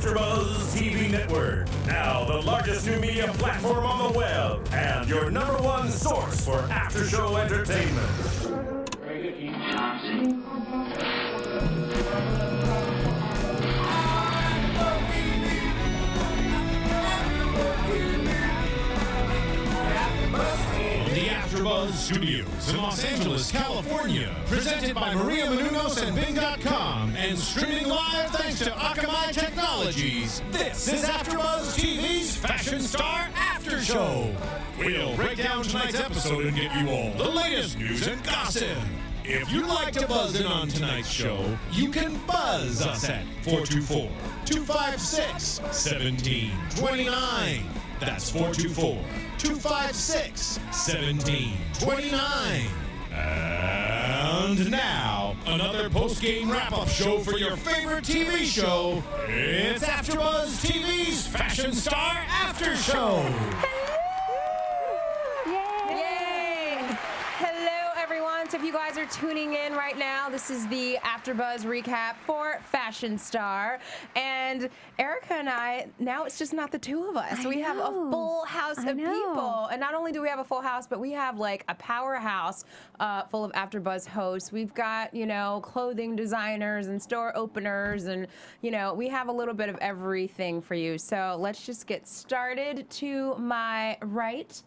AfterBuzz TV Network, now the largest new media platform on the web, and your #1 source for after-show entertainment. The AfterBuzz Studios in Los Angeles, California, presented by Maria Menounos and Bing.com, and streaming live thanks to Akamai Technologies. This is AfterBuzz TV's Fashion Star After Show. We'll break down tonight's episode and get you all the latest news and gossip. If you'd like to buzz in on tonight's show, you can buzz us at 424-256-1729. That's 424-256-1729. And now, another post-game wrap-up show for your favorite TV show. It's AfterBuzz TV's Fashion Star After Show. So if you guys are tuning in right now, this is the AfterBuzz recap for Fashion Star. And Erika and I, now it's just not the two of us. We have a full house of people. And not only do we have a full house, but we have like a powerhouse full of AfterBuzz hosts. We've got, you know, clothing designers and store openers. And, you know, we have a little bit of everything for you. So let's just get started. To my right.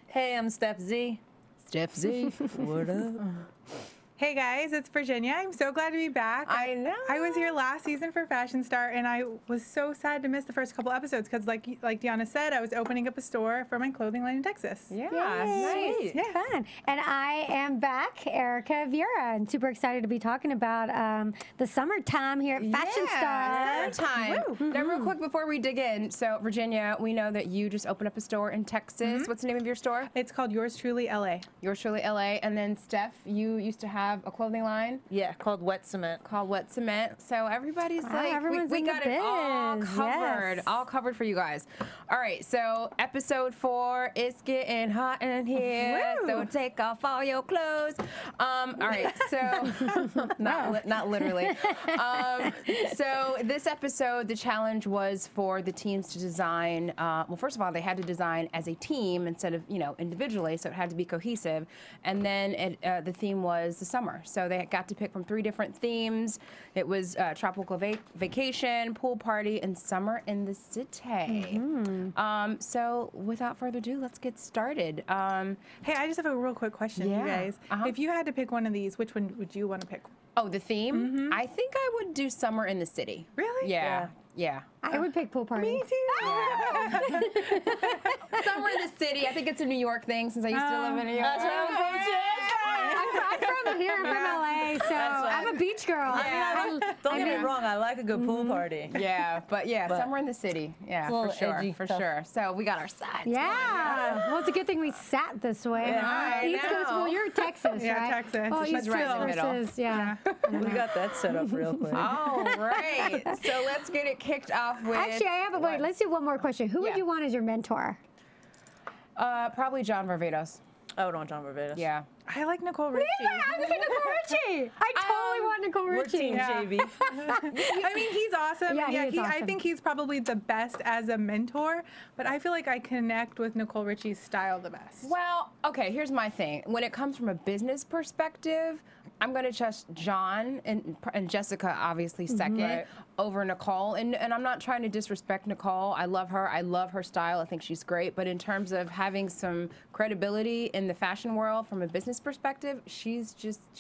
Hey, I'm Steph Z. Steph Z. What up? Hey guys, it's Virginia. I'm so glad to be back. I know. I was here last season for Fashion Star, and I was so sad to miss the first couple episodes because, like Diona said, I was opening up a store for my clothing line in Texas. Yeah, nice. Yeah. Fun. And I am back, Erika Vieira, and super excited to be talking about the summertime here at Fashion Star. Summertime. Now, real quick before we dig in, so Virginia, we know that you just opened up a store in Texas. What's the name of your store? It's called Yours Truly LA. Yours Truly LA. And then Steph, you used to have a clothing line. Yeah, called Wet Cement. Called Wet Cement. So everybody's like, everyone's we in got the it all biz. covered. Yes. All covered for you guys. All right, so episode 4, it's getting hot in here. Woo. So take off all your clothes. All right, so not literally. So this episode, the challenge was for the teams to design. Well, first of all, they had to design as a team instead of, you know, individually. So it had to be cohesive. And then the theme was the summer. So they got to pick from 3 different themes. It was tropical vacation, pool party, and summer in the city. So without further ado, let's get started. Hey, I just have a real quick question, you guys. If you had to pick one of these, which one would you want to pick? Oh, the theme? I think I would do summer in the city. Really? Yeah. I would pick pool party. Me too. Summer in the city. I think it's a New York thing since I used to live in New York. I'm from here. I'm from LA, so I'm a beach girl. Don't get me wrong, I like a good pool party. Yeah, but summer in the city. Yeah, for sure, for sure. So we got our sides. Yeah. Well, it's a good thing we sat this way. Yeah, East Coast. Well, you're Texas, Yeah, right? Texas. Oh, She's East right in the Coast middle. versus, We got that set up real quick. All right. So let's get it kicked off with. Actually, I have a wait. Let's do one more question. Who would you want as your mentor? Probably John Varvatos. I would want John Varvatos. Yeah. I like Nicole Richie. Yeah, I was thinking Nicole Richie. I totally want Nicole We're Richie. team JV. I mean, he's awesome. Yeah, he is I awesome. think he's probably the best as a mentor, but I feel like I connect with Nicole Richie's style the best. Well, okay, here's my thing. When it comes from a business perspective, I'm going to trust John and Jessica, obviously, second, over Nicole. And I'm not trying to disrespect Nicole. I love her. I love her style. I think she's great. But in terms of having some credibility in the fashion world from a business perspective, she's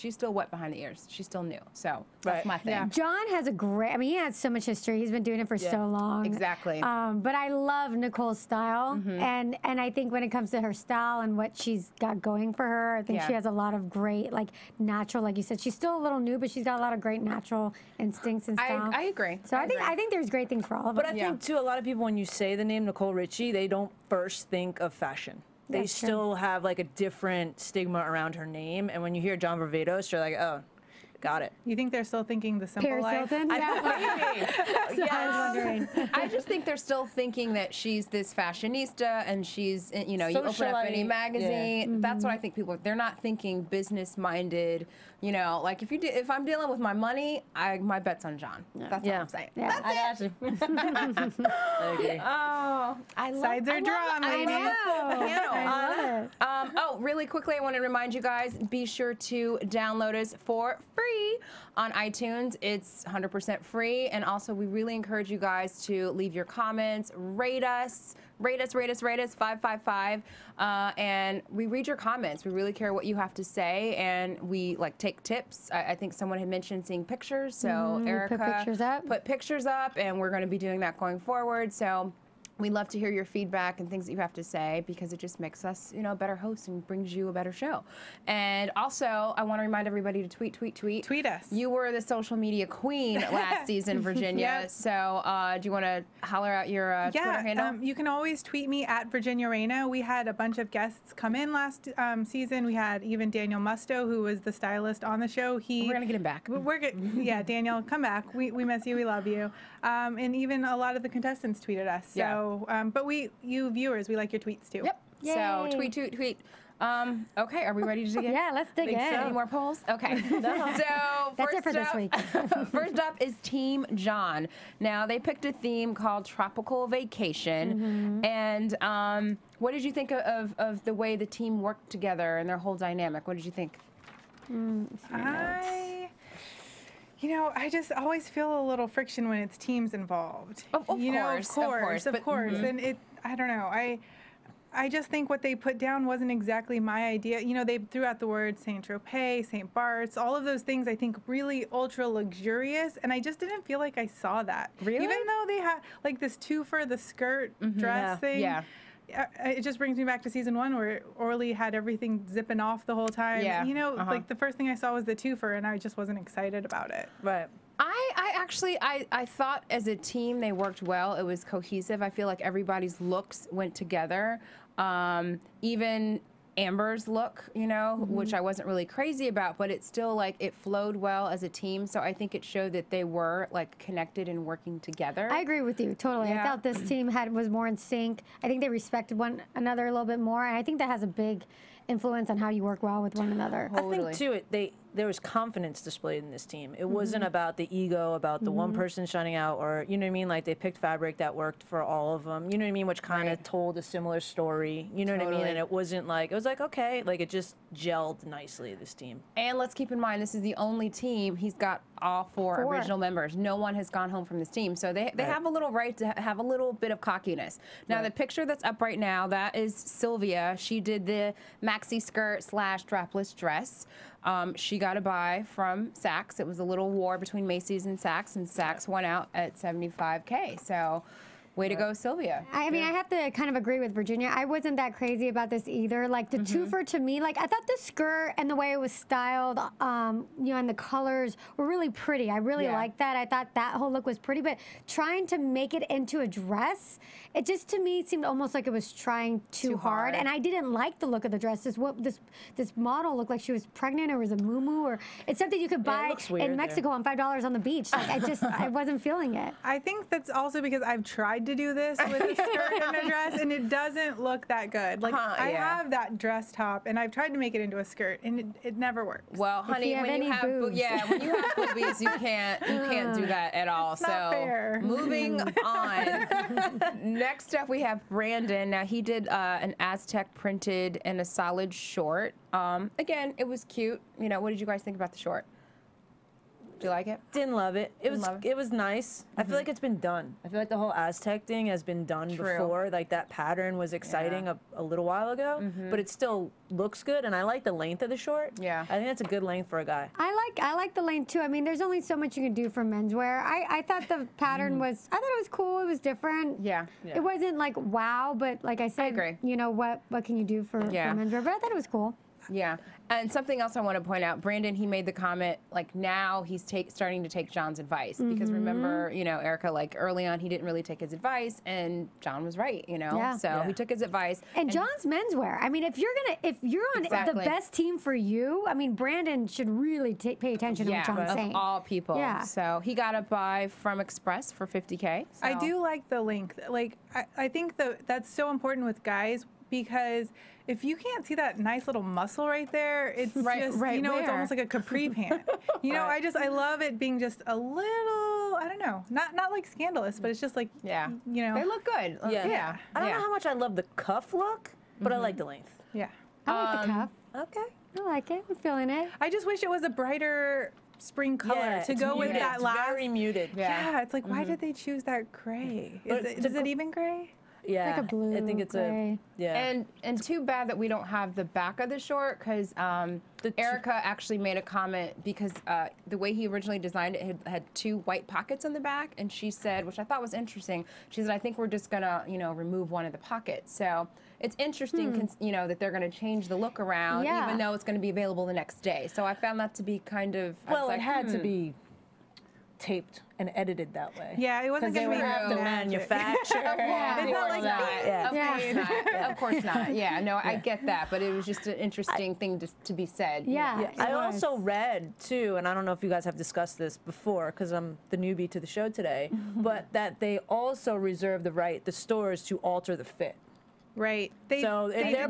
still wet behind the ears. She's still new. So that's my thing. Yeah. John has a great, I mean, he has so much history. He's been doing it for so long. Exactly. But I love Nicole's style. And I think when it comes to her style and what she's got going for her, I think she has a lot of great, like, natural, like you said, she's still a little new, but she's got a lot of great natural instincts and style. I agree. So I think there's great things for all of us. But I think, too, a lot of people, when you say the name Nicole Richie, they don't first think of fashion. They still have, like, a different stigma around her name. And when you hear John Varvatos, you're like, oh, got it. You think they're still thinking the simple Paris life? Hilton? I know what you mean. I was wondering. I just think they're still thinking that she's this fashionista and she's, you know, you open up any magazine. That's what I think people, they're not thinking business minded, you know, like if I'm dealing with my money, my bet's on John. That's what I'm saying. Yeah. That's it. I agree. Oh, I love Sides are drawn, ladies. I love it. Oh, really quickly, I want to remind you guys, be sure to download us for free on iTunes. It's 100% free. And also, we really encourage you guys to leave your comments, rate us 555. And we read your comments. We really care what you have to say. And we take tips. I think someone had mentioned seeing pictures. So Erika put pictures up, and we're going to be doing that going forward. So we love to hear your feedback and things that you have to say, because it just makes us, you know, better hosts and brings you a better show. And also, I want to remind everybody to tweet. Tweet us. You were the social media queen last season, Virginia. Yep. So do you want to holler out your Twitter handle? You can always tweet me at Virginia Reyna. We had a bunch of guests come in last season. We had even Daniel Musto, who was the stylist on the show. We're going to get him back. We're good. Yeah, Daniel, come back. We miss you. We love you. And even a lot of the contestants tweeted us. So, but you viewers, we like your tweets too. Yep. Yay. So tweet. Okay, are we ready to dig in? Yeah, let's dig in. Any more polls? Okay. So That's it for this week. First up is Team John. Now, they picked a theme called Tropical Vacation. And what did you think of the way the team worked together and their whole dynamic? What did you think? I just always feel a little friction when it's teams involved. Of course. And I don't know. I just think what they put down wasn't exactly my idea. You know, they threw out the words Saint Tropez, St. Barts, all of those things I think really ultra luxurious, and I just didn't feel like I saw that. Really? Even though they had like this the skirt dress thing. Yeah. It just brings me back to season 1 where Orly had everything zipping off the whole time. Yeah. You know, like the first thing I saw was the twofer, and I just wasn't excited about it. Right. I thought as a team they worked well. It was cohesive. I feel like everybody's looks went together. Even Amber's look, you know, which I wasn't really crazy about, but it's still like it flowed well as a team. So I think it showed that they were like connected and working together. I agree with you totally. Yeah. I felt this team was more in sync. I think they respected one another a little bit more, and I think that has a big influence on how you work well with one another. I think too, there was confidence displayed in this team. It wasn't about the ego, about the one person shining out, or you know what I mean. Like they picked fabric that worked for all of them. You know what I mean, which kind of told a similar story. You know what I mean, and it wasn't like it was like okay, like it just gelled nicely. This team. And let's keep in mind, this is the only team he's got all four original members. No one has gone home from this team, so they have a little right to have a little bit of cockiness. Now the picture that's up right now, that is Sylvia. She did the maxi skirt / strapless dress. She got a buy from Saks. It was a little war between Macy's and Saks won out at $75K. So way to go, Sylvia. I mean, I have to kind of agree with Virginia. I wasn't that crazy about this either. Like the twofer to me, like I thought the skirt and the way it was styled, you know, and the colors were really pretty. I really liked that. I thought that whole look was pretty, but trying to make it into a dress, it just to me seemed almost like it was trying too hard. And I didn't like the look of the dress. This model looked like she was pregnant or was a muumuu, or it's something you could buy in Mexico on $5 on the beach. Like I wasn't feeling it. I think that's also because I've tried to do this with a skirt and a dress, and it doesn't look that good. Like I have that dress top, and I've tried to make it into a skirt, and it never works. Well, honey, when you have boobies, you can't do that at all. It's not fair. Moving on. Next up, we have Brandon. Now he did an Aztec printed and a solid short. Again, it was cute. You know, what did you guys think about the short? Do you like it? Didn't love it. It was nice. I feel like it's been done. I feel like the whole Aztec thing has been done before. Like that pattern was exciting a little while ago, but it still looks good, and I like the length of the short. Yeah. I think that's a good length for a guy. I like the length too. I mean, there's only so much you can do for menswear. I thought the pattern I thought it was cool. It was different. Yeah. It wasn't like wow, but like I said, I agree. You know what can you do for menswear? But I thought it was cool. Yeah. And something else I want to point out, Brandon, he made the comment, like now he's starting to take John's advice. Because remember, you know, Erika, like early on, he didn't really take his advice and John was right, you know? Yeah. So he took his advice. And John's menswear. I mean, if you're on the best team for you, I mean, Brandon should really pay attention to what John's saying. Of all people. Yeah. So he got a buy from Express for $50K. So. I do like the length. Like, I think that's so important with guys, because if you can't see that nice little muscle right there, it's just, you know, it's almost like a capri pant. You know, I love it being just a little, I don't know, not like scandalous, but it's just like, you know. They look good. Yeah. I don't know how much I love the cuff look, but I like the length. Yeah. I like the cuff. Okay. I like it. I'm feeling it. I just wish it was a brighter spring color to go with that last. Very muted. Yeah, it's like, why did they choose that gray? Is it even gray? Yeah, it's like a blue, I think it's gray. And too bad that we don't have the back of the short, because Erika actually made a comment, because the way he originally designed it had 2 white pockets on the back, and she said, which I thought was interesting, she said, I think we're just gonna, you know, remove one of the pockets. So it's interesting, you know, that they're gonna change the look around, even though it's gonna be available the next day. So I found that to be kind of, well, it had to be taped and edited that way. Yeah, it wasn't going to be have to manufacture. It's not like Of course not. Yeah, no, I get that, but it was just an interesting thing to be said. Yeah. I also read too, and I don't know if you guys have discussed this before, because I'm the newbie to the show today, but that they also reserve the stores to alter the fit. Right. So they're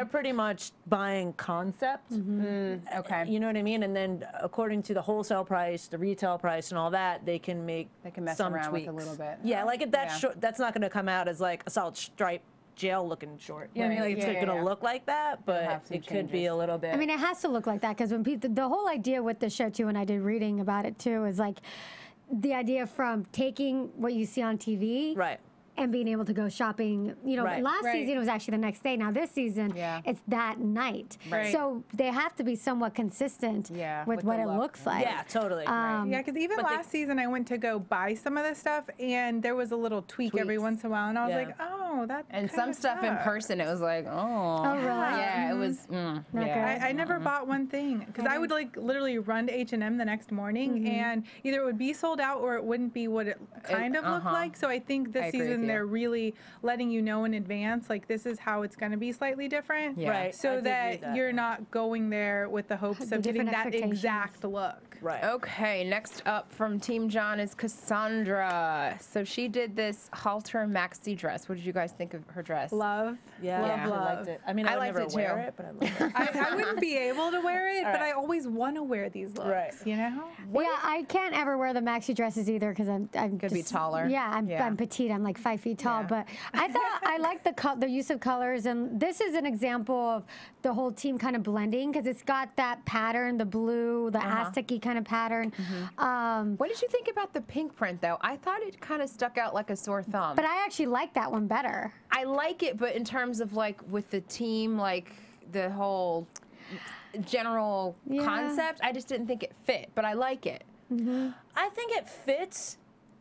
pretty much buying concept. Okay. You know what I mean? And then according to the whole price, the retail price, and all that, they can mess some around tweaks. with a little bit. Yeah, like if that's not going to come out as like a solid stripe jail-looking short. You know what I mean? Like it's going to look like that, but it could be a little bit. I mean, it has to look like that, because when people, the whole idea with the show too, and I did reading about it too, is like the idea from taking what you see on TV. Right. And being able to go shopping, you know, last season it was actually the next day. Now this season, it's that night. Right. So they have to be somewhat consistent with what it looks like. Yeah, totally. Yeah, because even last season I went to go buy some of this stuff, and there was a little tweak every once in a while, and I was like, oh, that. And some stuff in person, it was like, oh really? Yeah, it was. I never bought one thing, because I would like literally run to H&M the next morning, and either it would be sold out or it wouldn't be what it kind of looked like. So I think this season they're really letting you know in advance, like this is how it's going to be slightly different, right? So that you're not going there with the hopes of getting that exact look. Right. Okay, next up from Team John is Cassandra. So she did this halter maxi dress. What did you guys think of her dress? Love. Yeah, love. I liked it. I mean, I would never wear it, but I love it. I wouldn't be able to wear it, but I always want to wear these looks, you know? Yeah, I can't ever wear the maxi dresses either, because I'm could be taller. Yeah, I'm petite. I'm like 5 feet tall, but I thought I like the use of colors, and this is an example of the whole team kind of blending, because it's got that pattern, the blue, the Aztec-y kind of pattern. What did you think about the pink print, though? I thought it kind of stuck out like a sore thumb. But I actually like that one better. I like it, but in terms of like with the team, like the whole general concept, I just didn't think it fit, but I like it. I think it fits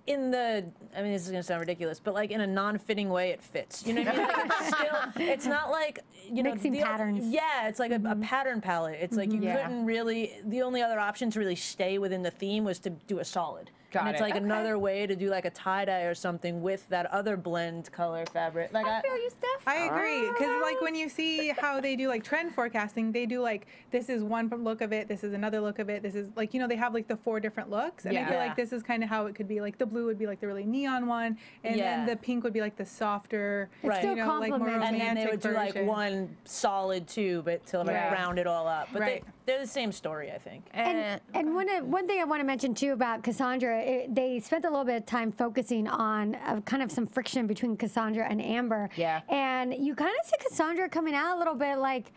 in the, I mean, this is going to sound ridiculous, but like in a non-fitting way, it fits. You know what I mean? Like it's still, it's not like, you know, mixing patterns. Yeah, it's like a pattern palette. It's like you couldn't really, the only other option to really stay within the theme was to do a solid. Got and it's it. like another way to do like a tie-dye or something with that other blend color fabric. Like I feel you, Steph. I agree, because like when you see how they do like trend forecasting, they do like, this is one look of it, this is another look of it, this is like, you know, they have like the 4 different looks, and I feel like this is kind of how it could be. Like the blue would be like the really neon one, and then the pink would be like the softer, still you know, like more romantic and then they would do like one solid too, but to like round it all up. But they're the same story, I think. And one thing I want to mention too about Cassandra, they spent a little bit of time focusing on kind of some friction between Cassandra and Amber. Yeah. And you kind of see Cassandra coming out a little bit like,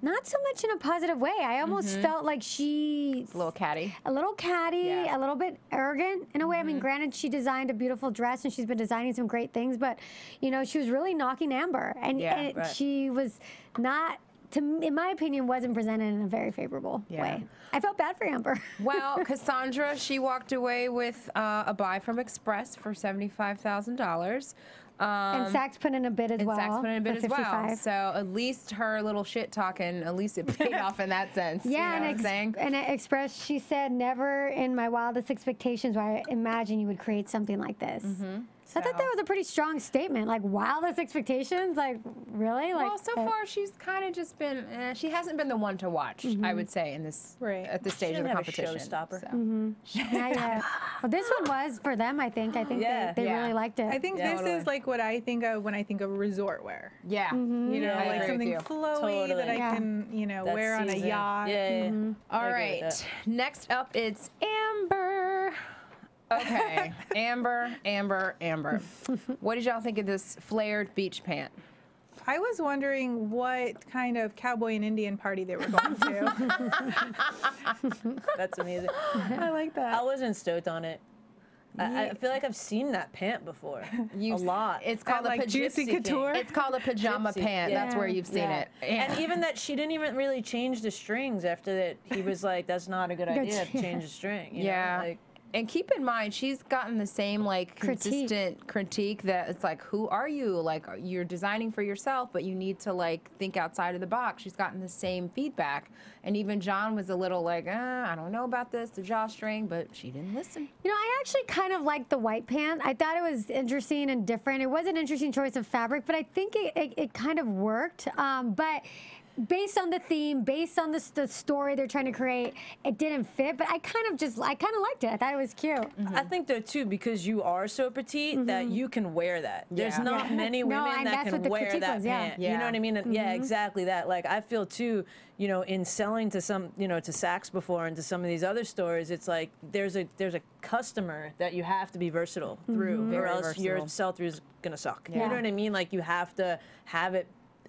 not so much in a positive way. I almost felt like she's a little catty. A little catty, a little bit arrogant in a way. I mean, granted, she designed a beautiful dress and she's been designing some great things, but, you know, she was really knocking Amber. And, she was not, in my opinion, wasn't presented in a very favorable way. I felt bad for Amber. Well, Cassandra, she walked away with a buy from Express for $75,000. And Sachs put in a bid as well. Sachs put in a bid as well. 55. So at least her little shit talking, at least it paid off in that sense. Yeah, you know what I'm saying? and it expressed, she said, never in my wildest expectations would I imagine you would create something like this. So I thought that was a pretty strong statement. Like, wildest expectations? Like, really? Like, Well, so far she's kind of just been. She hasn't been the one to watch. I would say in this at this stage of the competition. Showstopper. So. Not yet. Well, this one was for them. I think. Yeah. they really liked it. I think this is like what I think of when I think of resort wear. Yeah. You know, I like agree something with you. flowy that I can, you know, That wear on a season. yacht. Yeah. All I agree right. with Next up, it's Amber. Okay, Amber. What did y'all think of this flared beach pant? I was wondering what kind of cowboy and Indian party they were going to. That's amazing. I like that. I wasn't stoked on it. I feel like I've seen that pant before. A lot. It's called like Juicy Couture. It's called a pajama Gypsy, pant. yeah. That's where you've seen it. And even that she didn't even really change the strings after that. He was like, that's not a good idea to change the string. You Yeah. know? Like, And keep in mind, she's gotten the same like consistent critique that it's like, who are you? Like, you're designing for yourself, but you need to like think outside of the box. She's gotten the same feedback, and even John was a little like, I don't know about this, the drawstring, but she didn't listen. You know, I actually kind of liked the white pant. I thought it was interesting and different. It was an interesting choice of fabric, but I think it kind of worked. But based on the theme, based on the story they're trying to create, it didn't fit, but I kind of liked it. I thought it was cute. I think though too, because you are so petite that you can wear that. There's not many women and that that's can what the wear critique that was, yeah. pant. You know what I mean? And yeah, exactly that. Like I feel too, you know, in selling to some, you know, to Saks before and to some of these other stores, it's like there's a customer that you have to be versatile through, or else your sell through is gonna suck. You know what I mean? Like you have to have it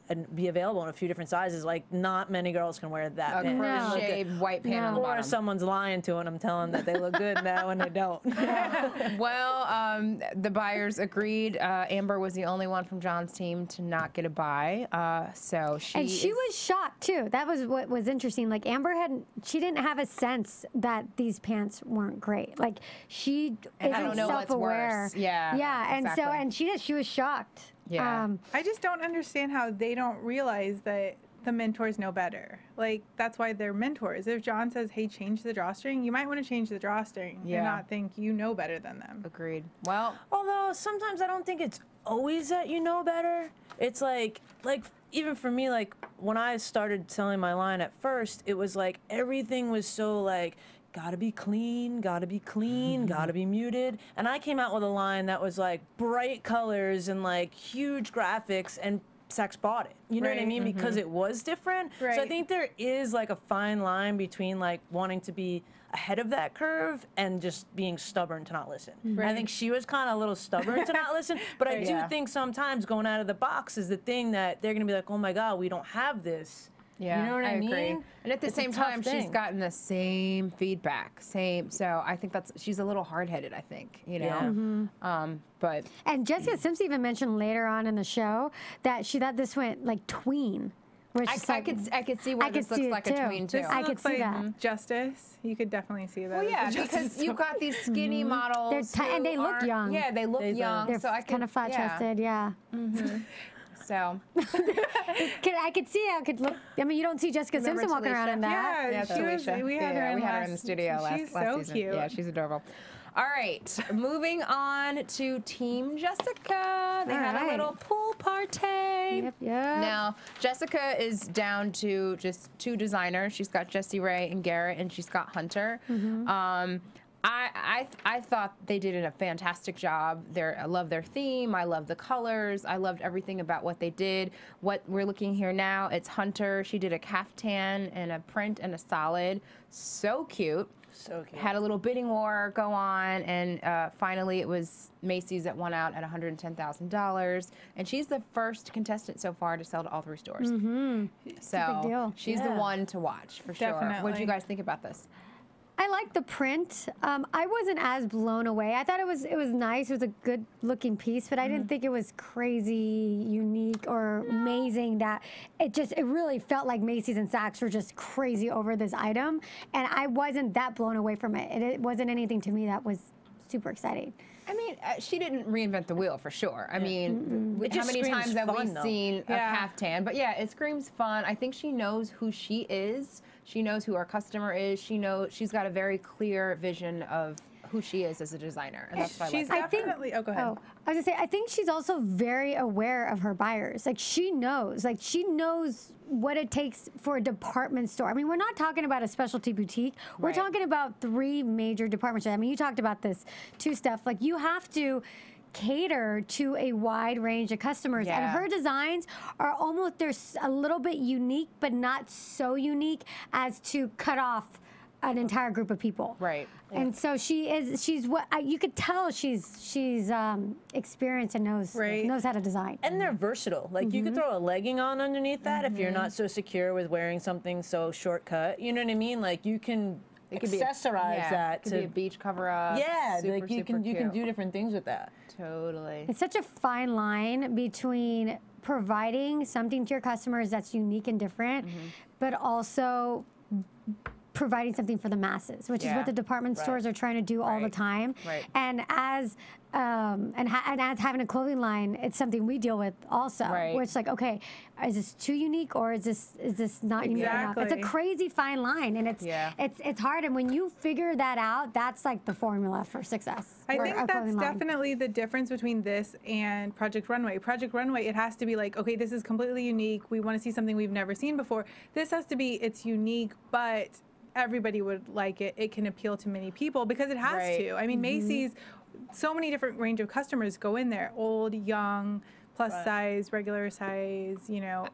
and be available in a few different sizes. Like not many girls can wear that pant. Crocheted white pant on the Or bottom. someone's lying to them, telling them that they look good now when they don't. Well, the buyers agreed. Amber was the only one from John's team to not get a buy. So she was shocked too. That was what was interesting. Like Amber she didn't have a sense that these pants weren't great. Like she And I isn't don't know what's self-aware. worse. Yeah, Yeah, and exactly. so she was shocked. Yeah. I just don't understand how they don't realize that the mentors know better. Like, that's why they're mentors. If John says, hey, change the drawstring, you might want to change the drawstring and not think you know better than them. Agreed. Well, Although sometimes I don't think it's always that you know better. It's like even for me, like when I started selling my line at first, it was like everything was so like, gotta be clean, gotta be clean, gotta be muted. And I came out with a line that was like bright colors and like huge graphics, and Saks bought it. You know what I mean? Because it was different. So I think there is like a fine line between like wanting to be ahead of that curve and just being stubborn to not listen. I think she was kind of a little stubborn to not listen, but I do think sometimes going out of the box is the thing that they're gonna be like, oh my God, we don't have this. yeah, You know what I mean? agree. And at the It's a same tough time, she's thing. gotten the same feedback. So I think she's a little hard-headed, I think, you know? But And Jessica Simpson even mentioned later on in the show that she thought this went like tween. Which I could see where this looks like a tween too. This I could looks see like that. Justice. You could definitely see that. Well, as yeah, a Justice because you've store. got these skinny models, and they who look aren't- young. Yeah, they look They do. young. They're so I kind of flat chested, yeah. So I could see how it could look. I mean, you don't see Jessica Remember Simpson walking around Talisha? in that. Yeah, she was, Talisha. we had her in we had her last, in the studio she's last so season. cute. Yeah, she's adorable. All right, moving on to Team Jessica. They had a right. little pool party. Yep. Now, Jessica is down to just 2 designers. She's got Jessie Ray and Garrett, and she's got Hunter. I thought they did a fantastic job. I love their theme. I love the colors. I loved everything about what they did. What we're looking here now, it's Hunter. She did a caftan and a print and a solid. So cute. So cute. Had a little bidding war go on, and finally it was Macy's that won out at $110,000. And she's the first contestant so far to sell to all 3 stores. So big deal. she's the one to watch for sure. What did Definitely. you guys think about this? I like the print. I wasn't as blown away. I thought it was nice. It was a good looking piece, but I didn't think it was crazy, unique, or amazing. That it really felt like Macy's and Saks were just crazy over this item, and I wasn't that blown away from it. It wasn't anything to me that was super exciting. I mean, she didn't reinvent the wheel for sure. I mean, It how just many screams times have we fun, though. seen a caftan? But yeah, it screams fun. I think she knows who she is. She knows who our customer is. She knows she's got a very clear vision of who she is as a designer, and that's why She's I like her. definitely. Oh, go ahead. Oh, I was gonna say, I think she's also very aware of her buyers. Like she knows what it takes for a department store. I mean, we're not talking about a specialty boutique. We're talking about 3 major department stores. I mean, you talked about this too, Steph. Like you have to cater to a wide range of customers, and her designs are almost, they're a little bit unique, but not so unique as to cut off an entire group of people. Right. And so she's what you could tell she's experienced and knows how to design. And they're versatile. Like you could throw a legging on underneath that if you're not so secure with wearing something so shortcut. You know what I mean? Like you can accessorize that. It could be a beach cover up. Yeah, super, like you can do different things with that. Totally. It's such a fine line between providing something to your customers that's unique and different, but also providing something for the masses, which is what the department stores are trying to do all the time. Right. And as as having a clothing line, it's something we deal with also. Right. Where it's like, okay, is this too unique or is this not unique enough? It's a crazy fine line, and it's hard. And when you figure that out, that's like the formula for success. I think that's definitely the difference between this and Project Runway. Project Runway, it has to be like, okay, this is completely unique. We want to see something we've never seen before. This has to be, it's unique, but everybody would like it. It can appeal to many people because it has to. I mean, Macy's, so many different range of customers go in there. Old, young, plus size, regular size, you know.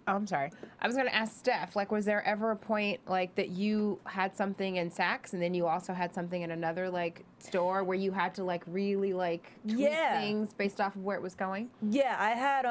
I'm sorry. I was going to ask Steph, like, was there ever a point, like, that you had something in Saks and then you also had something in another, like, store where you had to, like, really, like, tweak things based off of where it was going? Yeah, I had,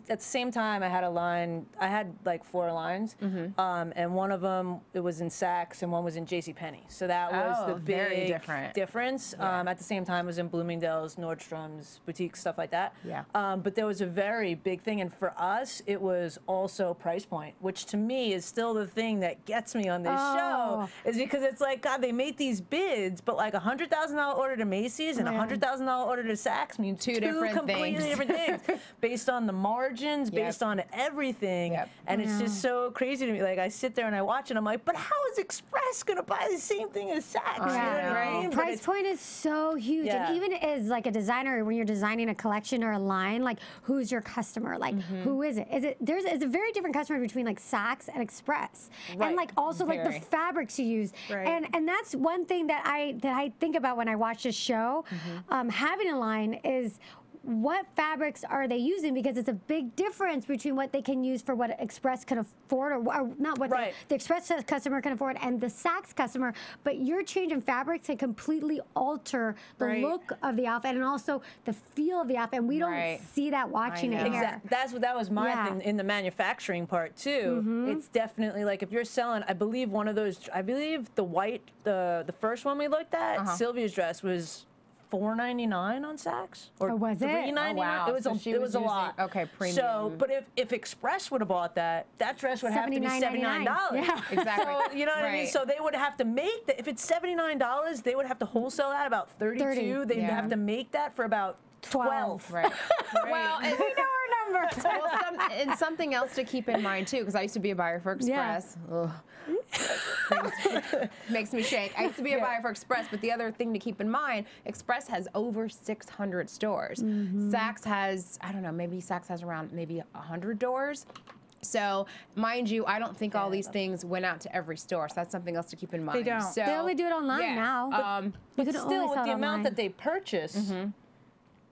at the same time, I had a line. I had like 4 lines, and one of them it was in Saks, and one was in JCPenney. So that was the big difference. At the same time, it was in Bloomingdale's, Nordstrom's, boutiques, stuff like that. Yeah. But there was a very big thing, and for us, it was also price point, which to me is still the thing that gets me on this show, is because it's like, God, they make these bids, but like $100,000 order to Macy's and $100,000 order to Saks mean two completely different things based on the margins, based on everything, and it's just so crazy to me. Like I sit there and I watch it, I'm like, but how is Express gonna buy the same thing as Saks? You know what I mean? Price point is so huge, and even as like a designer, when you're designing a collection or a line, like who's your customer? Like who is it? It's a very different customer between like Saks and Express, and like also like the fabrics you use, and that's one thing that I think about when I watch this show. Having a line is, what fabrics are they using? Because it's a big difference between what they can use for what Express can afford, or not what the Express customer can afford and the Saks customer. But your change in fabrics can completely alter the look of the outfit and also the feel of the outfit. And we don't see that watching it here. That was my thing in the manufacturing part too. It's definitely like if you're selling, I believe one of those, I believe the white, the first one we looked at, Sylvia's dress was $4.99 on Saks, or was it? $3.99. Wow. It was a lot. Okay, premium. So, but if Express would have bought that dress would have to be $79. Yeah, exactly. So, you know what I mean? So they would have to make that. If it's $79, they would have to wholesale that about 32. They'd have to make that for about 12. Right. Well, and we know our number. Well, and something else to keep in mind too, because I used to be a buyer for Express. Makes me shake. I used to be a buyer for Express, but the other thing to keep in mind, Express has over 600 stores. Saks has, I don't know, maybe Saks has around maybe 100 doors. So, mind you, I don't think all these things went out to every store. So that's something else to keep in mind. They don't. They only do it online now. But still, with the amount that they purchase,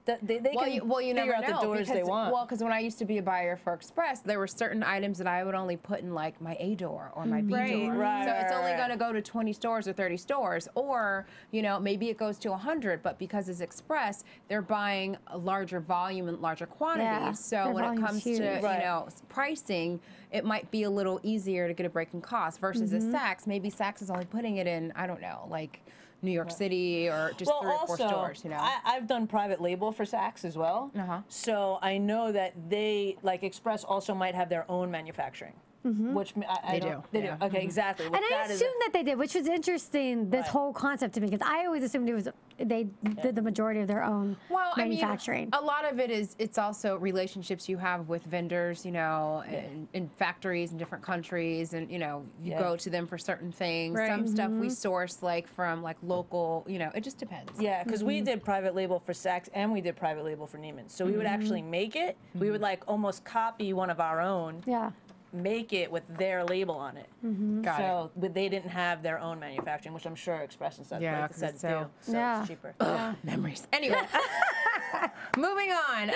they can you never figure out know, the doors they want. Well, because when I used to be a buyer for Express, there were certain items that I would only put in like my A door or my B door. So it's only going to go to 20 stores or 30 stores, or you know, maybe it goes to 100. But because it's Express, they're buying a larger volume and larger quantities. So when it comes to you know, pricing, it might be a little easier to get a break in cost versus a Saks. Maybe Saks is only putting it in, I don't know, like New York City or just 3 or 4 stores, you know. I've done private label for Saks as well. So I know that they, like Express also might have their own manufacturing. which I do. They do. Okay, exactly. And I assumed that they did, which was interesting, this whole concept to me, because I always assumed it was they did the majority of their own manufacturing. I mean, a lot of it is, it's also relationships you have with vendors, you know, in factories in different countries, and, you know, you go to them for certain things. Right. Some stuff we source, like, from, like, local, you know, it just depends. Yeah, because we did private label for Saks and we did private label for Neiman's. So we would actually make it. We would, like, almost copy one of our own. Yeah. Make it with their label on it. Got So but they didn't have their own manufacturing, which I'm sure Express and stuff Yeah, like 'cause said it's do. So it's cheaper. Memories. Anyway, moving on.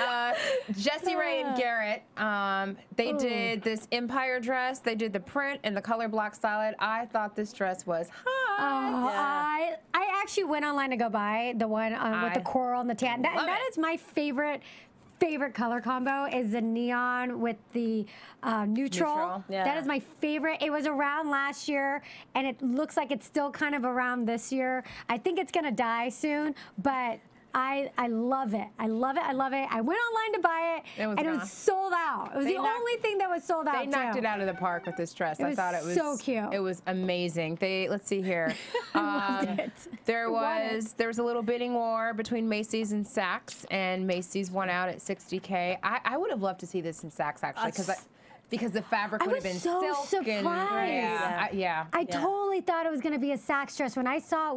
Jessie Ray and Garrett, they did this Empire dress. They did the print and the color block style. I thought this dress was hot. I actually went online to go buy the one with the coral and the tan. That is my favorite color combo, is the neon with the neutral. Yeah. That is my favorite. It was around last year, and it looks like it's still kind of around this year. I think it's gonna die soon, but I love it. I love it. I love it. I went online to buy it, and it was sold out. It was the only thing that was sold out. They knocked it out of the park with this dress. I thought it was so cute. It was amazing. Let's see here. There was a little bidding war between Macy's and Saks, and Macy's won out at $60K. I would have loved to see this in Saks, actually, because the fabric would have been so silk surprised. and I totally thought it was going to be a Saks dress when I saw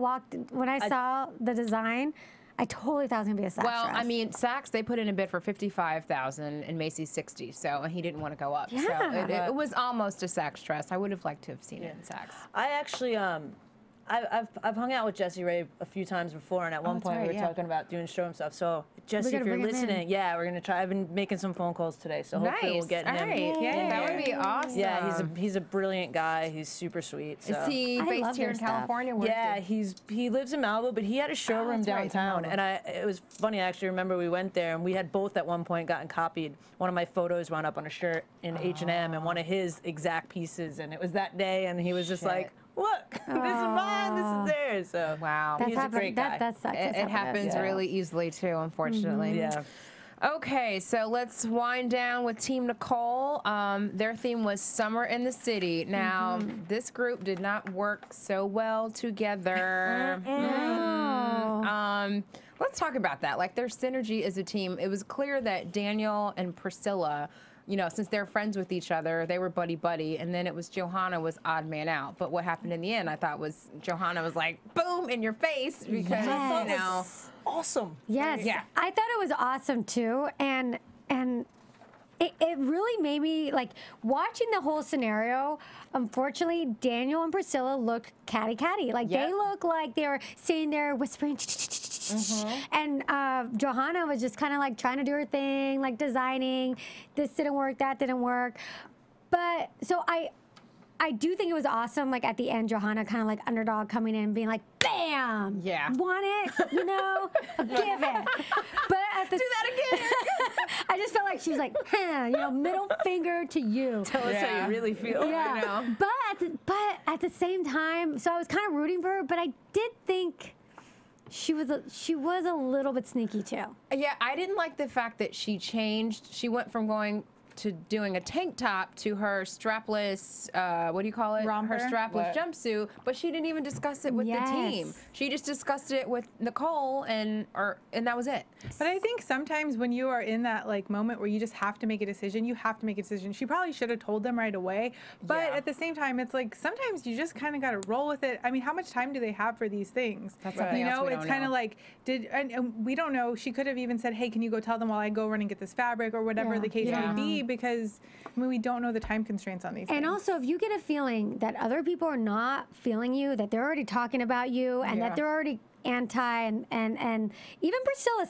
the design. I totally thought it was gonna be a Saks Well, dress. I mean, Saks, they put in a bid for $55,000 and Macy's $60,000, so he didn't want to go up. So it was almost a Saks dress. I would have liked to have seen it in Saks. I actually, I've hung out with Jessie Ray a few times before, and at one point we were talking about doing showroom stuff. So Jessie, if you're listening, we're gonna try. I've been making some phone calls today, so hopefully we'll get him. Yeah, that would be awesome. Yeah, he's a brilliant guy. He's super sweet. So. Is he based here in California? Yeah, he lives in Malibu, but he had a showroom downtown, and it was funny. I actually remember we went there, and we had both at one point gotten copied. One of my photos wound up on a shirt in H&M, and one of his exact pieces, and it was that day, and he was just like, "Look, this is mine. This is theirs." So wow, he's a great guy. That sucks. It happens really easily too, unfortunately. Yeah. Okay, so let's wind down with Team Nicole. Their theme was Summer in the City. Now, this group did not work so well together. Let's talk about that. Like, their synergy as a team. It was clear that Daniel and Priscilla, you know, since they're friends with each other, they were buddy-buddy, and then it was Johanna was odd man out. But what happened in the end, I thought, was Johanna was like, boom, in your face, because, you know. Awesome. Yes. Yeah. I thought it was awesome too, and it really made me, like, watching the whole scenario. Unfortunately, Daniel and Priscilla looked catty. Like, they look like they were sitting there whispering, and Johanna was just kind of like trying to do her thing, like designing. This didn't work, that didn't work. But so I do think it was awesome, like, at the end, Johanna kind of like underdog coming in, being like, bam! Yeah. Want it? You know? Give it. But at the... Do that again! I just felt like she was like, you know, middle finger to you. Tell us how you really feel. Yeah. But at the same time, so I was kind of rooting for her, but I did think she was a little bit sneaky too. Yeah, I didn't like the fact that she changed. She went from going to doing a tank top to her strapless, what do you call it? Romper? Her strapless jumpsuit, but she didn't even discuss it with the team. She just discussed it with Nicole, and that was it. But I think sometimes when you are in that, like, moment where you just have to make a decision, you have to make a decision. She probably should have told them right away, but at the same time, it's like sometimes you just kind of got to roll with it. I mean, how much time do they have for these things? That's something you else know, we it's don't kind of know. like and we don't know. She could have even said, "Hey, can you go tell them while I go run and get this fabric," or whatever the case may be, because I mean, we don't know the time constraints on these things. And also, if you get a feeling that other people are not feeling you, that they're already talking about you, and that they're already anti, and even Priscilla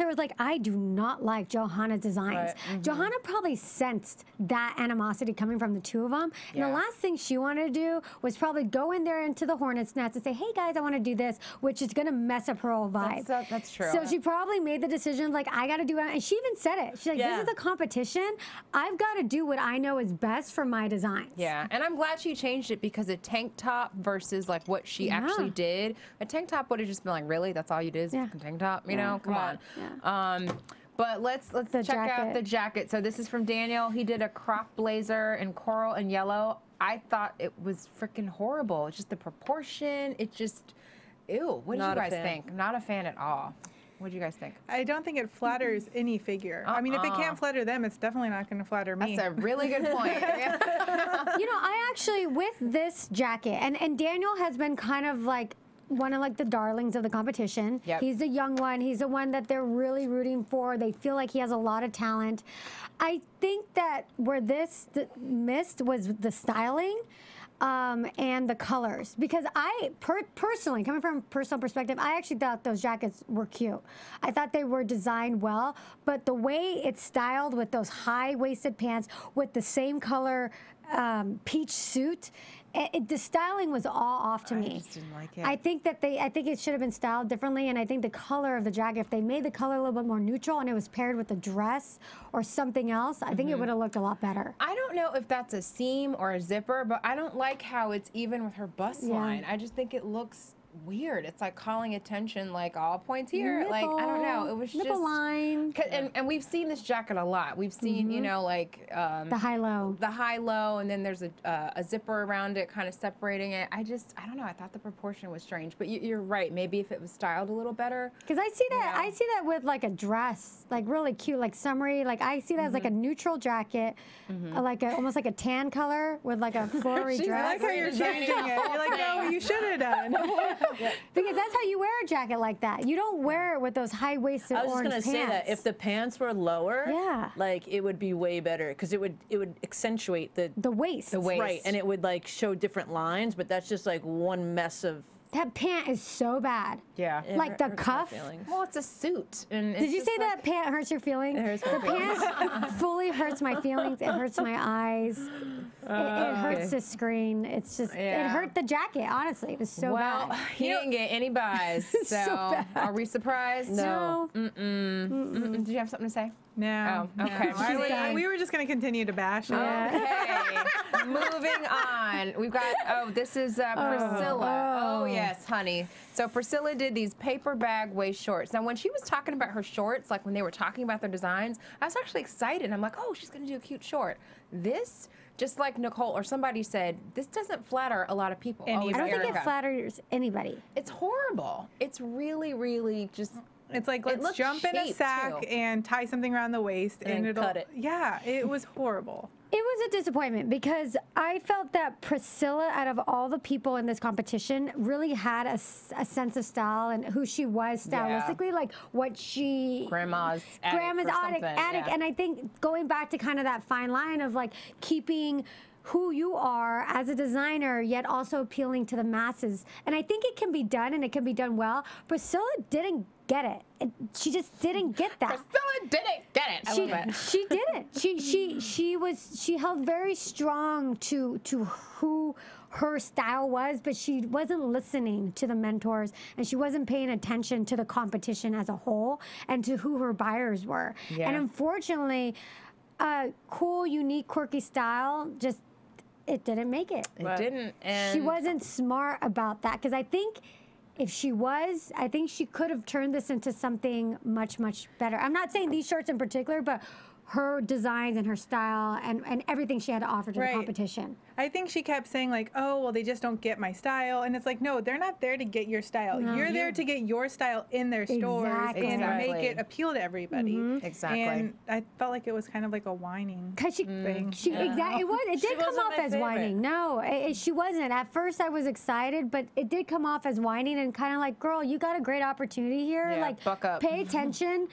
was like, I do not like Johanna's designs. Johanna probably sensed that animosity coming from the two of them, and the last thing she wanted to do was probably go in there into the hornet's nest and say, hey guys, I want to do this, which is going to mess up her whole vibe. That's true. So she probably made the decision, like, I got to do it, and she even said it. She's like, this is a competition. I've got to do what I know is best for my designs. Yeah, and I'm glad she changed it, because a tank top versus like what she actually did, a tank top would have just been like, really? That's all you did is a tank top? You know, come on. But let's check out the jacket. So this is from Daniel. He did a crop blazer in coral and yellow. I thought it was freaking horrible. Just the proportion. It just, ew. What did you guys think? Not a fan at all. What do you guys think? I don't think it flatters any figure. I mean, if it can't flatter them, it's definitely not going to flatter me. That's a really good point. You know, I actually, with this jacket, and Daniel has been kind of like one of like the darlings of the competition. Yep. He's the young one. He's the one that they're really rooting for. They feel like he has a lot of talent. I think that where this missed was the styling. And the colors, because I personally, coming from a personal perspective, I actually thought those jackets were cute. I thought they were designed well, but the way it's styled with those high-waisted pants with the same color peach suit, the styling was all off to me. I just didn't like it. I think that I think it should have been styled differently, and I think the color of the jacket, if they made the color a little bit more neutral and it was paired with a dress or something else, I think it would have looked a lot better. I don't know if that's a seam or a zipper, but I don't like how it's even with her bust line. I just think it looks weird. It's like calling attention, like all points here. Nipple, like, I don't know. It was nipple just line. And we've seen this jacket a lot. We've seen, you know, like The high-low. the high-low, and then there's a zipper around it, kind of separating it. I don't know. I thought the proportion was strange, but you're right. Maybe if it was styled a little better. Because I see that, I see that with like a dress, like really cute, like summery. Like I see that as like a neutral jacket, like almost like a tan color with like a flowery I dress. like how you're changing it. You're like, no, you should have done. Because that's how you wear a jacket like that. You don't wear it with those high-waisted orange I was pants. just gonna say that if the pants were lower, like it would be way better because it would accentuate the waist. The waist. right, and it would like show different lines. But that's just like one mess of. That pant is so bad. Yeah. Like the hurts my cuff. feelings. Well, it's a suit. And Did you say that pant hurts your feelings? It hurts my the feelings. pant fully hurts my feelings. It hurts my eyes. It hurts the screen. It's just, it hurt the jacket, honestly. It was so well, bad. he didn't get any buys, so, bad. are we surprised? No. Did you have something to say? No. Oh, okay. We were just going to continue to bash it. Okay, moving on. We've got, this is Priscilla. Oh, yes, honey. So Priscilla did these paper bag waist shorts. Now, when she was talking about her shorts, like when they were talking about their designs, I was actually excited. I'm like, oh, she's going to do a cute short. This, just like Nicole or somebody said, this doesn't flatter a lot of people. I don't think it flatters anybody. It's horrible. It's really, really just... It's like, let's jump in a sack and tie something around the waist and it'll cut it. Yeah, it was horrible. It was a disappointment because I felt that Priscilla, out of all the people in this competition, really had a sense of style and who she was stylistically, like what she... Grandma's attic. And I think going back to kind of that fine line of like keeping who you are as a designer, yet also appealing to the masses. And I think it can be done, and it can be done well. Priscilla didn't get it. She just didn't get that. Priscilla didn't get it. I love it. She didn't. She held very strong to who her style was, but she wasn't listening to the mentors, and she wasn't paying attention to the competition as a whole and to who her buyers were. Yeah. And unfortunately, cool, unique, quirky style just it didn't make it. It didn't. And She wasn't smart about that, because I think if she was, I think she could have turned this into something much, much better. I'm not saying these shirts in particular, but her designs and her style and everything she had to offer to the competition. I think she kept saying like, oh, well, they just don't get my style. And it's like, no, they're not there to get your style. No. You're there to get your style in their stores and make it appeal to everybody. Exactly. And I felt like it was kind of like a whining Because thing. It did come off as whining. No, she wasn't. At first I was excited, but it did come off as whining and kind of like, girl, you got a great opportunity here. Yeah, like, buck up. Pay attention.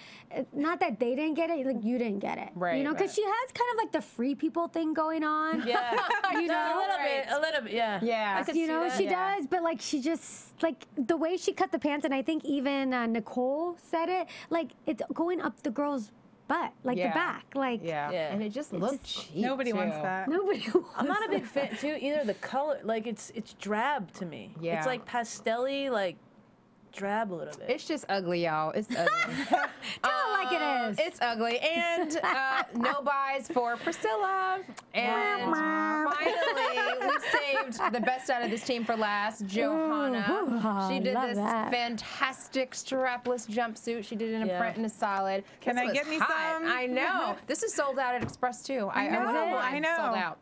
Not that they didn't get it, like you didn't get it. Right, You know, because she has kind of like the free people thing going on. Yeah. You know? A little bit, yeah. Yeah. I could You see know, that. she does, but like she just, like the way she cut the pants, and I think even Nicole said it, like it's going up the girl's butt, like the back. Like, Yeah. And it just looked cheap. Nobody wants too. that. nobody wants I'm not a big fan too either. The color, like it's drab to me. Yeah. It's like pastel-y, like drab a little bit. It's just ugly, y'all. It's ugly. Tell it like it is. It's ugly. And no buys for Priscilla. And finally, we saved the best out of this team for last, Johanna. She did this fantastic strapless jumpsuit. She did it in a print and a solid. Can I get me some? I know. This is sold out at Express too. I know. Sold out.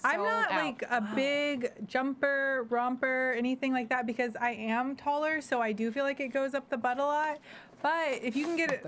I'm not like a big jumper, romper, anything like that because I am taller, so I do feel like it goes up the butt a lot. But if you can get it,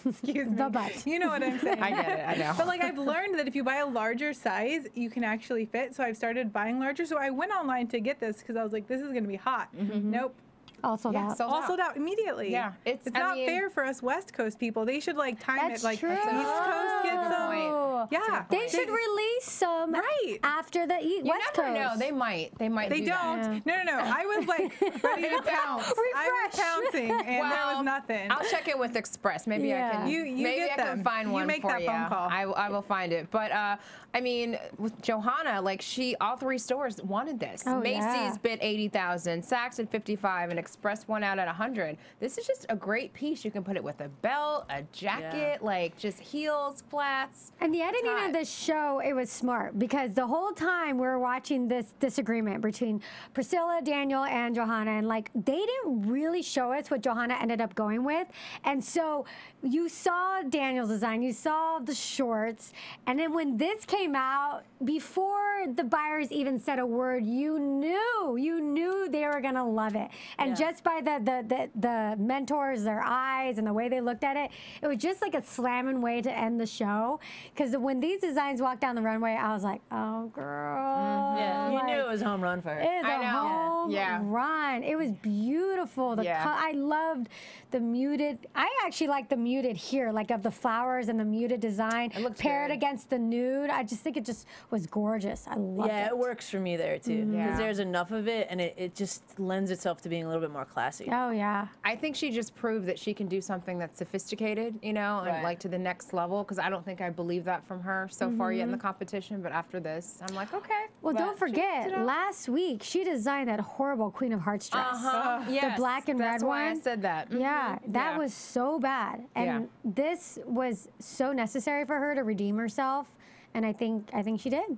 excuse me, the butt. You know what I'm saying. I get it. I know. But like I've learned that if you buy a larger size, you can actually fit. So I've started buying larger. So I went online to get this because I was like, this is going to be hot. Nope. All sold out. All sold out immediately. Yeah, it's not fair for us West Coast people. They should like time it like true. East Coast gets some. Yeah, They should release some after the West Coast. No, they might. They might. They do don't. that. No. I was like ready to pounce. I was pouncing, and there was nothing. I'll check it with Express. Maybe I can. Maybe I can find one make for that you. phone call. I will find it. But I mean, with Johanna, like all 3 stores wanted this. Macy's bid 80,000, Saks at 55, and Express won out at 100. This is just a great piece. You can put it with a belt, a jacket, like just heels, flats. And the editing of this show, it was smart because the whole time we were watching this disagreement between Priscilla, Daniel, and Johanna, and like they didn't really show us what Johanna ended up going with. And so you saw Daniel's design, you saw the shorts, and then when this came out, before the buyers even said a word, you knew they were gonna love it. And just by the mentors, their eyes, and the way they looked at it, it was just like a slamming way to end the show. Because when these designs walked down the runway, I was like, oh, girl. Yeah, you knew it was a home run for her. It was a home run. It was beautiful. I loved the muted. I actually like the muted here, like of the flowers and the muted design. It looked paired good. against the nude. I just think it just was gorgeous. I loved it. Yeah, it works for me there too. Because there's enough of it, and it just lends itself to being a little bit more classy. Oh, yeah. I think she just proved that she can do something that's sophisticated, you know, and like to the next level. Because I don't think I believe that from her so far yet in the competition. But after this, I'm like, okay. Well, don't forget, last week she designed that horrible Queen of Hearts dress. The black and red one. That's why I said that. Yeah, that was so bad. And this was so necessary for her to redeem herself. And I think she did.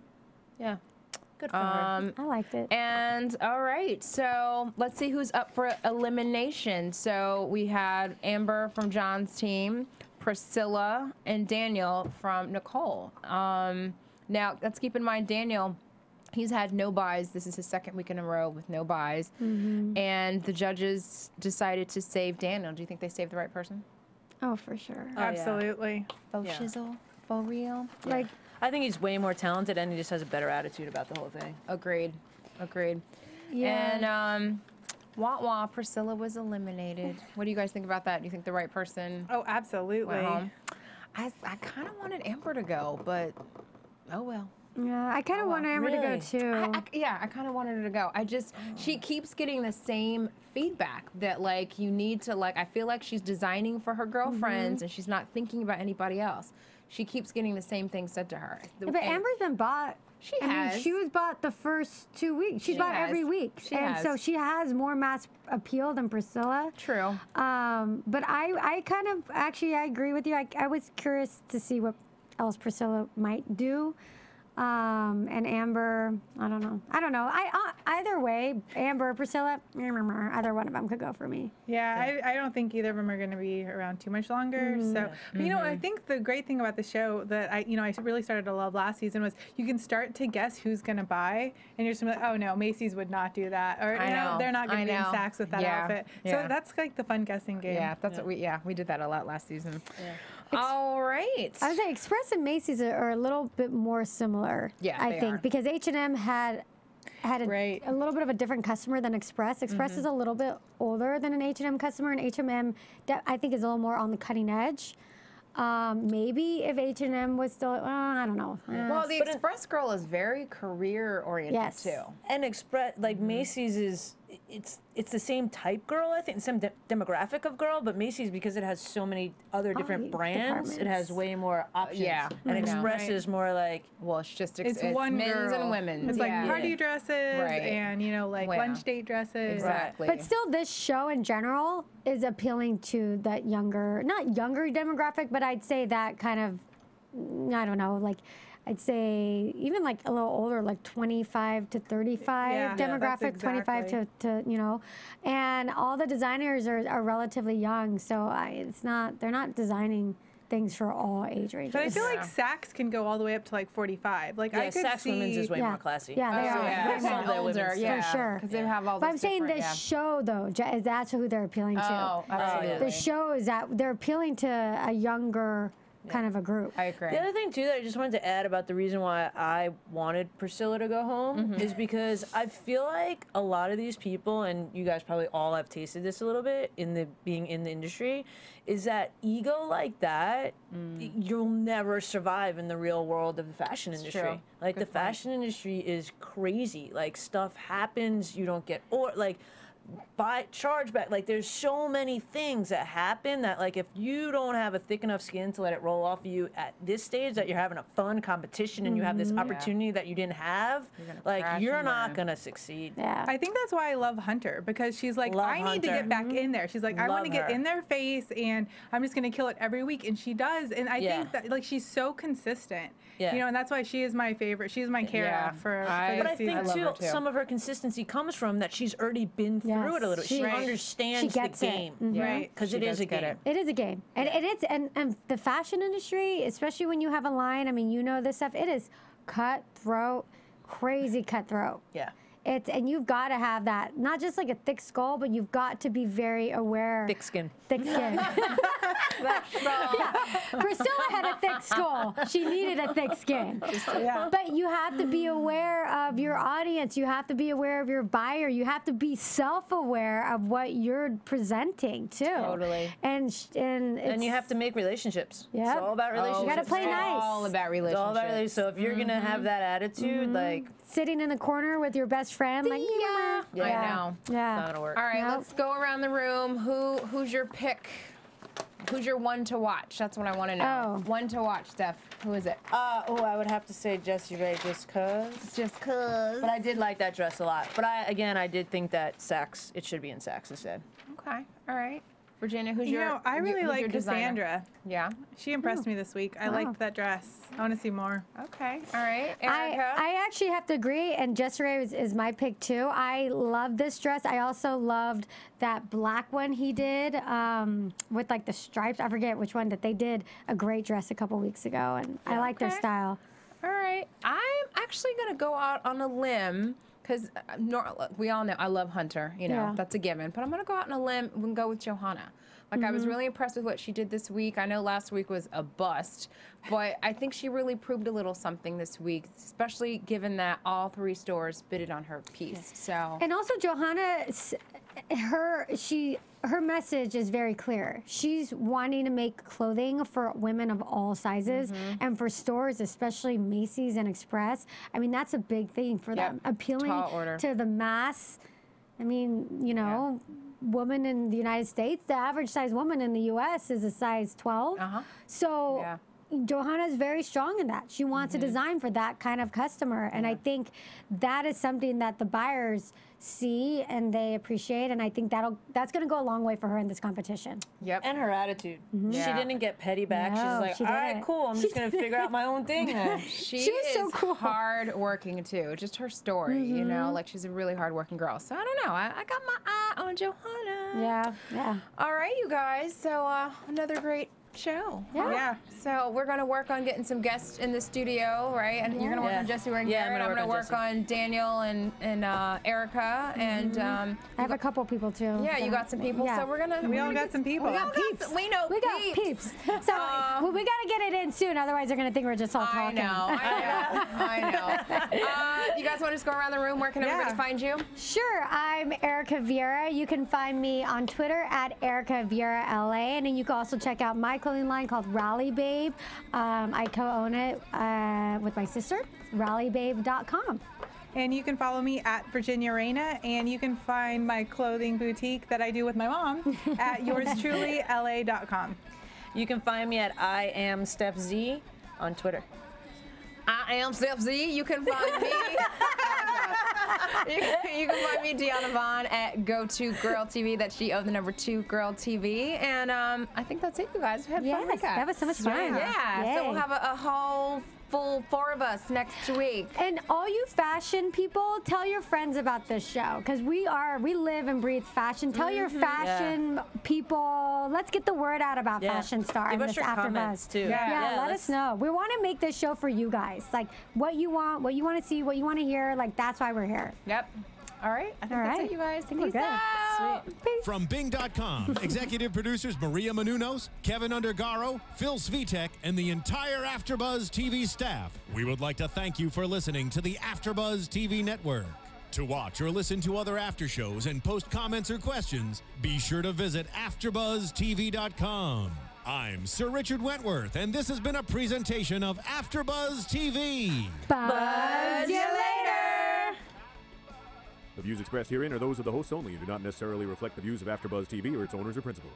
Yeah. Good for her. I liked it. And all right, so let's see who's up for elimination. So we had Amber from John's team, Priscilla, and Daniel from Nicole. Now, let's keep in mind, Daniel, he's had no buys. This is his 2nd week in a row with no buys. And the judges decided to save Daniel. Do you think they saved the right person? Oh, for sure. Absolutely. Faux shizzle? For real? Like, I think he's way more talented, and he just has a better attitude about the whole thing. Agreed. yeah. And wah, Priscilla was eliminated. What do you guys think about that? Do you think the right person Oh, absolutely. went home? I kind of wanted Amber to go, but oh well. Yeah, I kind of want Amber to go too. I kind of wanted her to go. She keeps getting the same feedback that like you need to like. I feel like she's designing for her girlfriends and she's not thinking about anybody else. She keeps getting the same thing said to her. Yeah, but Amber's been bought. She has. She was bought the first 2 weeks. She's bought every week. So she has more mass appeal than Priscilla. True. But I kind of, actually, I agree with you. I was curious to see what else Priscilla might do. And Amber, I don't know. Either way, Amber, Priscilla, either one of them could go for me. Yeah, I don't think either of them are going to be around too much longer. So, but, you know, I think the great thing about the show that I really started to love last season was you can start to guess who's going to buy, and you're just gonna be like, oh no, Macy's would not do that, or you know, they're not going to be in Saks with that outfit. So that's like the fun guessing game. Yeah, that's what we did that a lot last season. Yeah. All right. I would say Express and Macy's are a little bit more similar. Yeah, I think because H&M had a little bit of a different customer than Express. Express is a little bit older than an H&M customer, and H&M I think is a little more on the cutting edge. Maybe if H&M was still, I don't know. Well, the Express girl is very career oriented too. And Express, like Macy's it's the same type girl, I think, the same demographic of girl, but Macy's, because it has so many other different brands, it has way more options. Yeah, and Express is more like, well, it's just it's one men's girl. and women's. It's like party dresses and like lunch date dresses. Exactly. But still, this show in general is appealing to that younger, not younger demographic, but I'd say that kind of, I don't know, like, I'd say even like a little older, like 25 to 35 demographic, 25 to you know, and all the designers are relatively young, so they're not designing things for all age ranges. But I feel like Saks can go all the way up to like 45. Like I could Saks see women's is way more classy. Yeah, they are. Yeah, older, for sure. Because they have all. But I'm saying this show though, that's who they're appealing to. Oh, absolutely. The show is that they're appealing to a younger kind of a group. I agree. The other thing too that I just wanted to add about the reason why I wanted Priscilla to go home is because I feel like a lot of these people, and you guys probably all have tasted this a little bit being in the industry, is that ego like that, you'll never survive in the real world of the fashion industry. True. Like the fashion industry is crazy. Like stuff happens, you don't get, or like chargeback. Like there's so many things that happen that like if you don't have a thick enough skin to let it roll off of you at this stage, that you're having a fun competition and you have this opportunity that you didn't have, like you're not gonna succeed. Yeah. I think that's why I love Hunter, because she's like, I need to get back in there. She's like, I want to get in their face and I'm just gonna kill it every week, and she does. And I think that like she's so consistent. You know, and that's why she is my favorite. She's my Kara for this But I think season. too, some of her consistency comes from that she's already been through it a little. She understands the game, right? Because it is a game. It is a game, and and the fashion industry, especially when you have a line. I mean, you know this stuff. It is cutthroat, crazy cutthroat. Yeah. And you've got to have that, not just like a thick skull, but you've got to be very aware. Thick skin. Thick skin. Priscilla had a thick skull. She needed a thick skin. But you have to be aware of your audience. You have to be aware of your buyer. You have to be self-aware of what you're presenting too. Totally. And you have to make relationships. Yeah. It's all about relationships. You got to play nice. All about relationships. It's all about relationships. So if you're gonna have that attitude, like sitting in the corner with your best friend, like I know. it's not Yeah. gonna work. All right, let's go around the room. Who's your pick? Who's your one to watch? That's what I want to know. Oh. One to watch, Steph. Who is it? I would have to say Jessie Ray just cause. Just cause. But I did like that dress a lot. But I did think that Saks, it should be in Saks instead. Okay. All right. Virginia, who's You your? know, I really who's your like designer? Cassandra. Yeah. She impressed me this week. I liked that dress. I want to see more. Okay. All right. Erika. I actually have to agree, and Jessie Ray is my pick too. I love this dress. I also loved that black one he did with like the stripes. I forget which one, that they did a great dress a couple weeks ago, and I like their style. All right. I'm actually gonna go out on a limb. Because we all know I love Hunter, you know, that's a given. But I'm going to go out on a limb and go with Johanna. Like, I was really impressed with what she did this week. I know last week was a bust, but I think she really proved a little something this week, especially given that all 3 stores bidded on her piece. So. And also Johanna, her message is very clear. She's wanting to make clothing for women of all sizes, and for stores, especially Macy's and Express. I mean, that's a big thing for them, appealing to the mass. I mean, you know, woman in the United States, the average size woman in the U.S. is a size 12. So Johanna's very strong in that. She wants to design for that kind of customer, and I think that is something that the buyers see and they appreciate, and I think that's going to go a long way for her in this competition. Yep. And her attitude. She didn't get petty back. No, She's like, all right, cool. I'm just going to figure out my own thing then. She was is so cool. hard working too. Just her story, you know, like she's a really hard working girl. So I don't know. I got my eye on Johanna. Yeah. All right, you guys. So another great show. Yeah. So we're going to work on getting some guests in the studio, right? And you're going to work on Jessie Ray and Garrett. I'm going to work on Daniel and Erika. And I have a couple people too. yeah, you got some people. So we're going to. We all got some people. We got peeps. We know We got peeps. So we got to get it in soon, otherwise they're going to think we're just all talking. I know. You guys want to just go around the room? Where can everybody find you? Sure, I'm Erika Vieira. You can find me on Twitter at Erika Vieira LA, and then you can also check out my clothing line called Rally Babe. I co-own it with my sister, rallybabe.com. And you can follow me at Virginia Reyna, and you can find my clothing boutique that I do with my mom at yourstrulyla.com. You can find me at I am Steph Z on Twitter. I am Steph Z. You can find me. You can find me, Diona Vaughan, at Go2GirlTV. That's GO2GirlTV. And I think that's it, you guys. We had fun. Yes, that was so much fun. Yeah. So we'll have a whole full 4 of us next week. And all you fashion people, tell your friends about this show, because we live and breathe fashion. Tell your fashion people. Let's get the word out about Fashion Star and this AfterBuzz too. Yeah, let us know. We want to make this show for you guys. Like what you want to see, what you want to hear. Like that's why we're here. Yep. All right. I think that's it, you guys. Peace out. Sweet. Peace. From Bing.com, executive producers Maria Menounos, Kevin Undergaro, Phil Svitek, and the entire AfterBuzz TV staff, we would like to thank you for listening to the AfterBuzz TV network. To watch or listen to other after shows and post comments or questions, be sure to visit AfterBuzzTV.com. I'm Sir Richard Wentworth, and this has been a presentation of AfterBuzz TV. Buzz you later. The views expressed herein are those of the hosts only and do not necessarily reflect the views of AfterBuzz TV or its owners or principals.